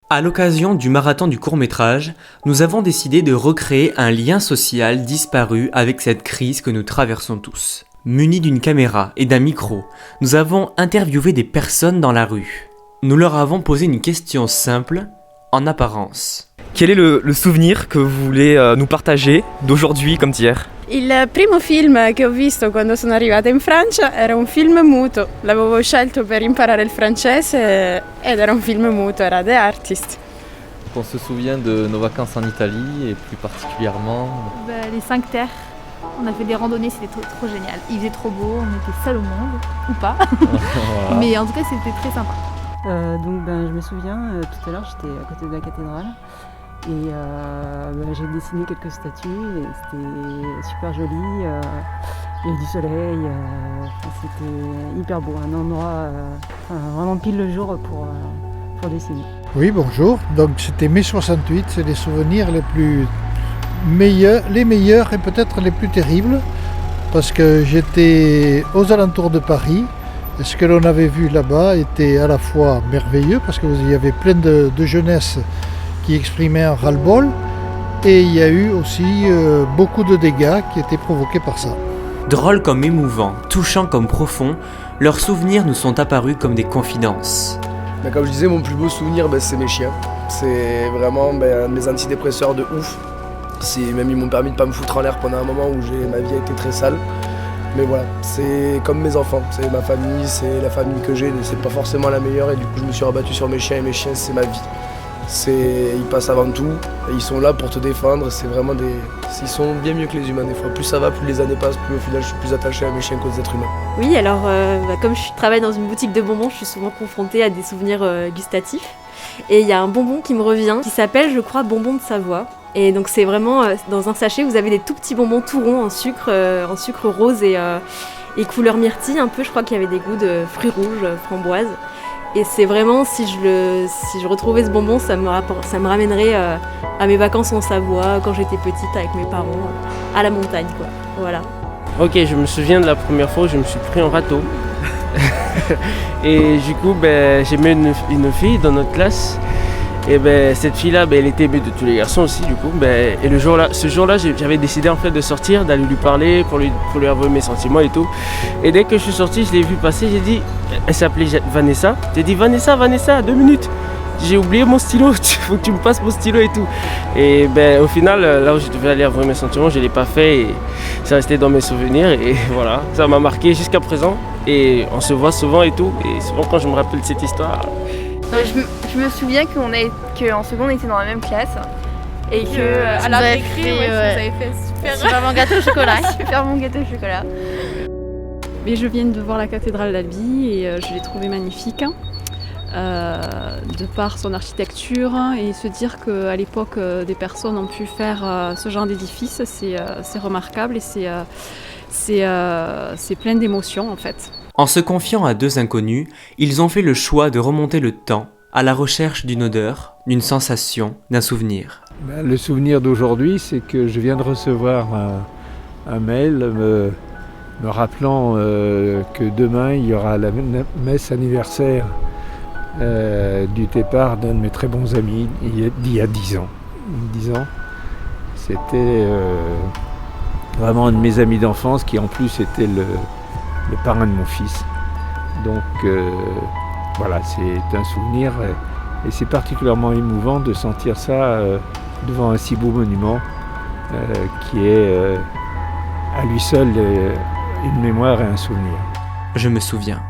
À l'occasion du marathon du court-métrage, nous avons décidé de recréer un lien social disparu avec cette crise que nous traversons tous. Munis d'une caméra et d'un micro, nous avons interviewé des personnes dans la rue. Nous leur avons posé une question simple, en apparence. Quel est le souvenir que vous voulez nous partager d'aujourd'hui comme d'hier? Il primo film che ho visto quando sono arrivata in Francia era un film muto, l'avevo scelto per imparare il francese ed era un film muto, era The Artist. On se souvient de nos vacances en Italie et plus particulièrement... Les 5 terres, on a fait des randonnées, c'était trop génial. Il faisait trop beau, on était seuls au monde, ou pas, Voilà. mais en tout cas c'était très sympa. Je me souviens, tout à l'heure j'étais à côté de la cathédrale et j'ai dessiné quelques statues et c'était super joli, il y avait du soleil, c'était hyper beau, un endroit vraiment pile le jour pour dessiner. Oui, bonjour. Donc c'était mai 68, c'est les souvenirs les meilleurs et peut-être les plus terribles parce que j'étais aux alentours de Paris. Et ce que l'on avait vu là-bas était à la fois merveilleux parce que vous y avait plein de jeunesse qui exprimait un ras-le-bol et il y a eu aussi beaucoup de dégâts qui étaient provoqués par ça. Drôles comme émouvants, touchants comme profonds, leurs souvenirs nous sont apparus comme des confidences. Comme je disais, mon plus beau souvenir, c'est mes chiens. C'est vraiment mes antidépresseurs de ouf. Même ils m'ont permis de pas me foutre en l'air pendant un moment où ma vie a été très sale. Mais voilà, c'est comme mes enfants, c'est ma famille, c'est la famille que j'ai, c'est pas forcément la meilleure et du coup je me suis rabattu sur mes chiens et mes chiens c'est ma vie. Ils passent avant tout et ils sont là pour te défendre, ils sont bien mieux que les humains des fois. Plus ça va, plus les années passent, plus au final je suis plus attaché à mes chiens qu'aux êtres humains. Oui, alors comme je travaille dans une boutique de bonbons, je suis souvent confrontée à des souvenirs gustatifs. Et il y a un bonbon qui me revient, qui s'appelle, je crois, bonbon de Savoie. Et donc c'est vraiment, dans un sachet, vous avez des tout petits bonbons tout ronds en sucre rose et couleur myrtille un peu. Je crois qu'il y avait des goûts de fruits rouges, framboises. Et c'est vraiment, si je retrouvais ce bonbon, ça me ramènerait à mes vacances en Savoie, quand j'étais petite avec mes parents, à la montagne, quoi. Voilà. Ok, je me souviens de la première fois où je me suis pris en râteau. Et du coup, j'aimais une fille dans notre classe. Et cette fille-là, elle était aimée de tous les garçons aussi, du coup. Et ce jour-là, j'avais décidé en fait de sortir, d'aller lui parler pour lui avouer mes sentiments et tout. Et dès que je suis sorti, je l'ai vue passer, j'ai dit, elle s'appelait Vanessa. J'ai dit Vanessa, 2 minutes. J'ai oublié mon stylo, il faut que tu me passes mon stylo et tout. Et au final, là où je devais aller avouer mes sentiments, je ne l'ai pas fait et ça restait dans mes souvenirs. Et voilà, ça m'a marqué jusqu'à présent. Et on se voit souvent et tout. Et souvent quand je me rappelle de cette histoire... Je me souviens qu'en seconde on était dans la même classe et que à la récré, vous avez fait super bon gâteau au chocolat. super bon gâteau au chocolat. Mais je viens de voir la cathédrale d'Albi et je l'ai trouvée magnifique. De par son architecture et se dire qu'à l'époque des personnes ont pu faire ce genre d'édifice, c'est remarquable et c'est plein d'émotions en fait. En se confiant à deux inconnus, ils ont fait le choix de remonter le temps à la recherche d'une odeur, d'une sensation, d'un souvenir. Le souvenir d'aujourd'hui, c'est que je viens de recevoir un mail me rappelant que demain il y aura la messe anniversaire du départ d'un de mes très bons amis d'il y a 10 ans. 10 ans, c'était vraiment un de mes amis d'enfance qui en plus était le parrain de mon fils. Donc voilà, c'est un souvenir et c'est particulièrement émouvant de sentir ça devant un si beau monument qui est à lui seul une mémoire et un souvenir. Je me souviens.